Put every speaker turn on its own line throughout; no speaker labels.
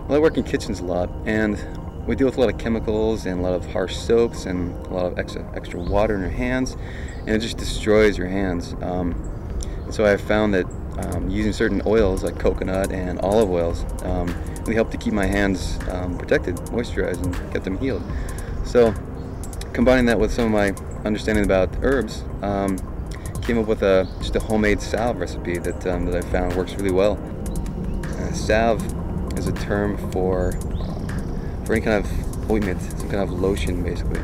Well, I work in kitchens a lot, and we deal with a lot of chemicals and a lot of harsh soaps and a lot of extra water in your hands, and it just destroys your hands. And so I've found that using certain oils like coconut and olive oils really help to keep my hands protected, moisturized, and get them healed. So combining that with some of my understanding about herbs, came up with just a homemade salve recipe that I found works really well. Salve is a term for any kind of ointment, some kind of lotion basically.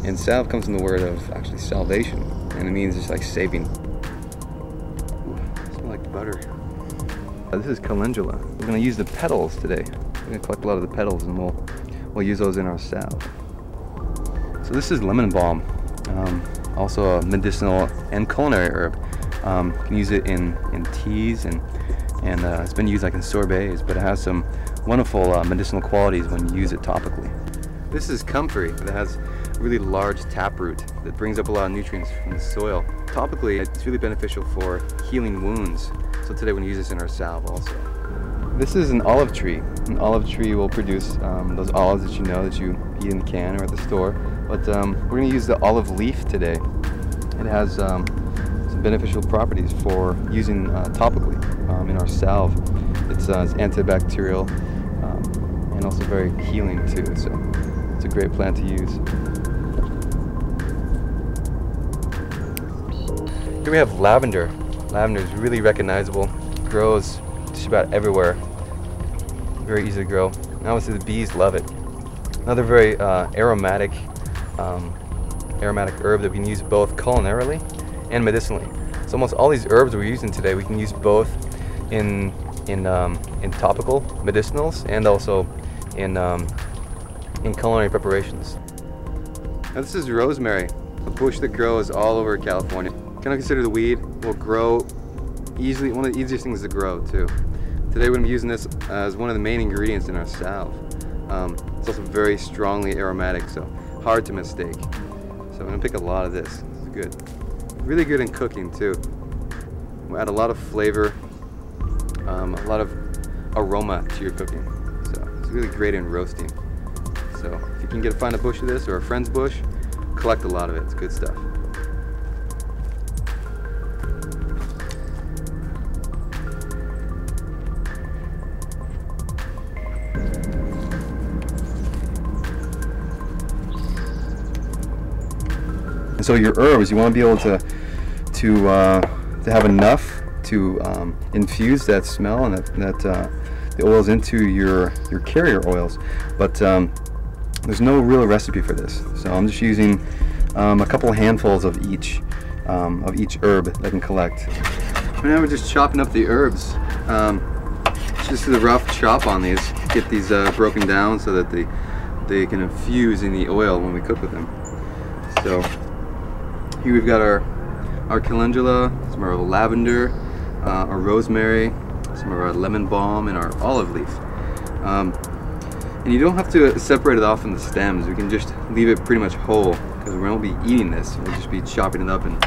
And salve comes from the word of actually salvation, and it means just like saving. Ooh, smells like butter. This is calendula. We're going to use the petals today. We're going to collect a lot of the petals and we'll use those in our salve. So this is lemon balm, also a medicinal and culinary herb. You can use it in teas and it's been used like in sorbets, but it has some wonderful medicinal qualities when you use it topically. This is comfrey that has a really large taproot that brings up a lot of nutrients from the soil. Topically, it's really beneficial for healing wounds. So today we're going to use this in our salve also. This is an olive tree. An olive tree will produce those olives that you know that you eat in the can or at the store. But we're going to use the olive leaf today. It has some beneficial properties for using topically in our salve. It's antibacterial and also very healing too. So it's a great plant to use. Here we have lavender. Lavender is really recognizable. Grows just about everywhere. Very easy to grow. And obviously the bees love it. Another very aromatic herb that we can use both culinarily and medicinally. So almost all these herbs we're using today, we can use both in topical medicinals and also in culinary preparations. Now this is rosemary, a bush that grows all over California. Kind of consider the weed will grow easily, one of the easiest things to grow too. Today we're going to be using this as one of the main ingredients in our salve. It's also very strongly aromatic, so hard to mistake. So I'm going to pick a lot of this. It's good. Really good in cooking too. We'll add a lot of flavor, a lot of aroma to your cooking. So it's really great in roasting. So if you can find a bush of this or a friend's bush, collect a lot of it. It's good stuff. And so your herbs, you want to be able to have enough to infuse that smell and the oils into your carrier oils. But there's no real recipe for this. So I'm just using a couple handfuls of each herb that I can collect. Right now we're just chopping up the herbs. Just a rough chop on these. Get these broken down so that they can infuse in the oil when we cook with them. So here we've got our calendula, some of our lavender, our rosemary, some of our lemon balm, and our olive leaf. And you don't have to separate it off from the stems. We can just leave it pretty much whole because we won't be eating this. We'll just be chopping it up and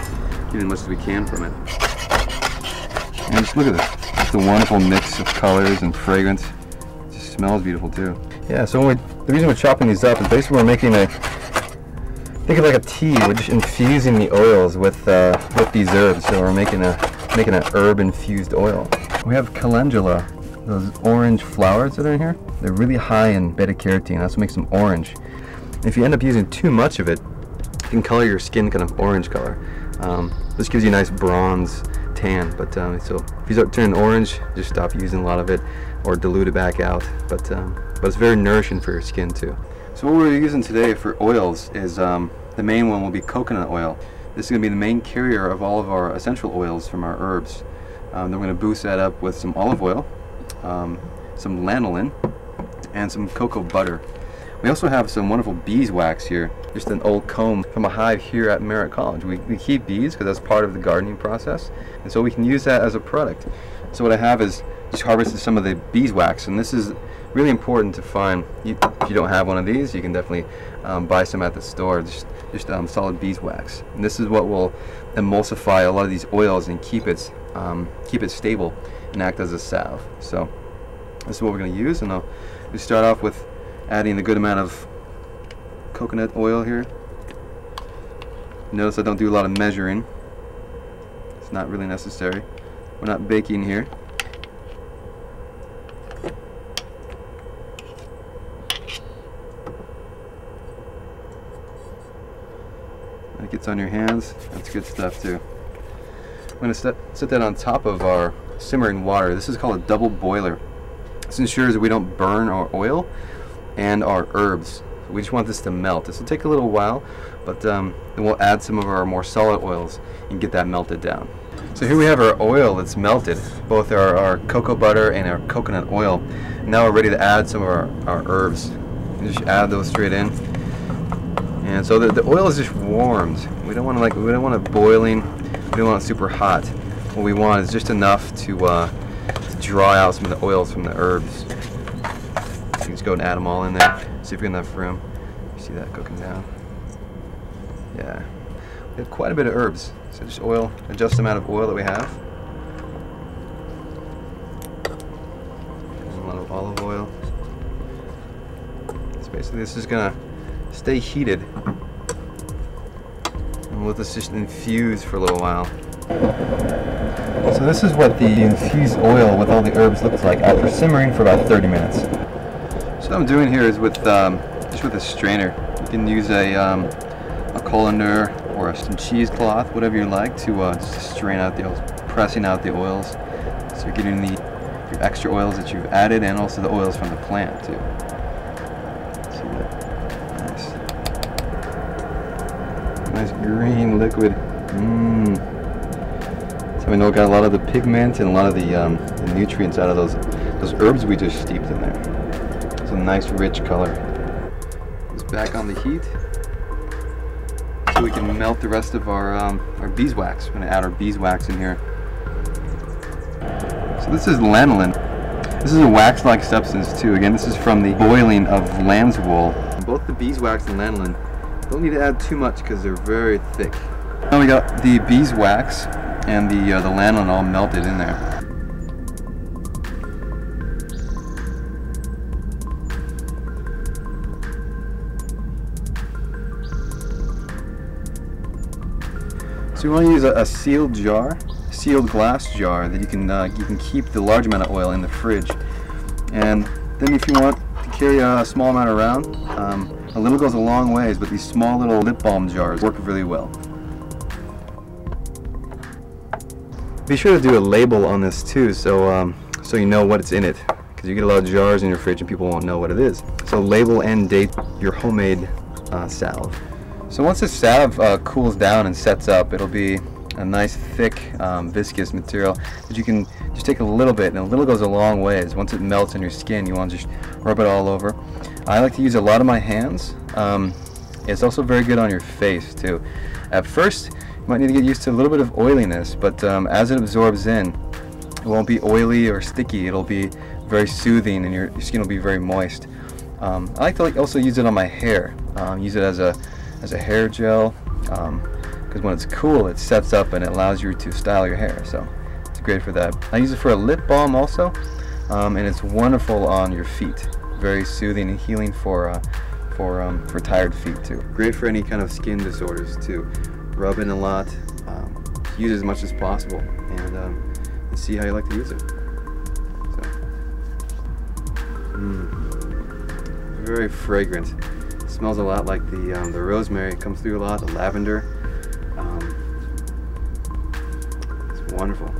getting as much as we can from it. And just look at this. Just a wonderful mix of colors and fragrance. It just smells beautiful too. Yeah, so the reason we're chopping these up is basically we're making think of like a tea. We're just infusing the oils with these herbs. So we're making an herb infused oil. We have calendula, those orange flowers that are in here. They're really high in beta carotene. That's what makes them orange. And if you end up using too much of it, you can color your skin kind of orange color. This gives you a nice bronze tan. But so if you start turning orange, just stop using a lot of it or dilute it back out. But it's very nourishing for your skin too. So what we're using today for oils is the main one will be coconut oil. This is going to be the main carrier of all of our essential oils from our herbs. Then we're going to boost that up with some olive oil, some lanolin, and some cocoa butter. We also have some wonderful beeswax here, just an old comb from a hive here at Merritt College. We keep bees because that's part of the gardening process, and so we can use that as a product. So what I have is just harvested some of the beeswax, and this is really important to find. If you don't have one of these, you can definitely buy some at the store, just solid beeswax. And this is what will emulsify a lot of these oils and keep it stable and act as a salve. So This is what we're going to use, and we start off with adding a good amount of coconut oil here. Notice I don't do a lot of measuring. It's not really necessary. We're not baking here. When it gets on your hands, that's good stuff too. I'm going to set that on top of our simmering water. This is called a double boiler. This ensures that we don't burn our oil and our herbs. We just want this to melt. This will take a little while, but then we'll add some of our more solid oils and get that melted down. So here we have our oil that's melted, both our cocoa butter and our coconut oil. Now we're ready to add some of our herbs. You just add those straight in. And so the oil is just warmed. We don't want it boiling. We don't want it super hot. What we want is just enough to draw out some of the oils from the herbs. You can just go and add them all in there. See if we have enough room. You see that cooking down? Yeah. We have quite a bit of herbs. So just oil, adjust the amount of oil that we have. And a lot of olive oil. So basically this is gonna stay heated. And we'll let this just infuse for a little while. So this is what the infused oil with all the herbs looks like after simmering for about 30 minutes. So what I'm doing here is with just with a strainer. You can use a colander or some cheesecloth, whatever you like, to just strain out the oils, pressing out the oils. So you're getting your extra oils that you've added and also the oils from the plant too. See that? Nice green liquid. So we know we got a lot of the pigment and a lot of the nutrients out of those herbs we just steeped in there. It's a nice rich color. It's back on the heat, so we can melt the rest of our beeswax. We're going to add our beeswax in here. So this is lanolin. This is a wax-like substance too. Again, this is from the boiling of lamb's wool. Both the beeswax and lanolin don't need to add too much because they're very thick. Now we got the beeswax and the lanolin all melted in there. So you want to use a sealed jar, sealed glass jar that you can keep the large amount of oil in the fridge. And then if you want to carry a small amount around, a little goes a long ways, but these small little lip balm jars work really well. Be sure to do a label on this too, so you know what's in it, because you get a lot of jars in your fridge and people won't know what it is. So label and date your homemade salve. So once the salve cools down and sets up, it'll be a nice thick viscous material that you can just take a little bit, and a little goes a long ways. Once it melts on your skin, you want to just rub it all over. I like to use a lot of my hands. It's also very good on your face too. At first, you might need to get used to a little bit of oiliness, but as it absorbs in, it won't be oily or sticky. It'll be very soothing, and your skin will be very moist. I like to also use it on my hair. Use it as a hair gel, because when it's cool, it sets up and it allows you to style your hair. So it's great for that. I use it for a lip balm also, and it's wonderful on your feet. Very soothing and healing for tired feet too. Great for any kind of skin disorders too. Rub in a lot, use as much as possible, and see how you like to use it. So, very fragrant. It smells a lot like the rosemary. It comes through a lot. The lavender. It's wonderful.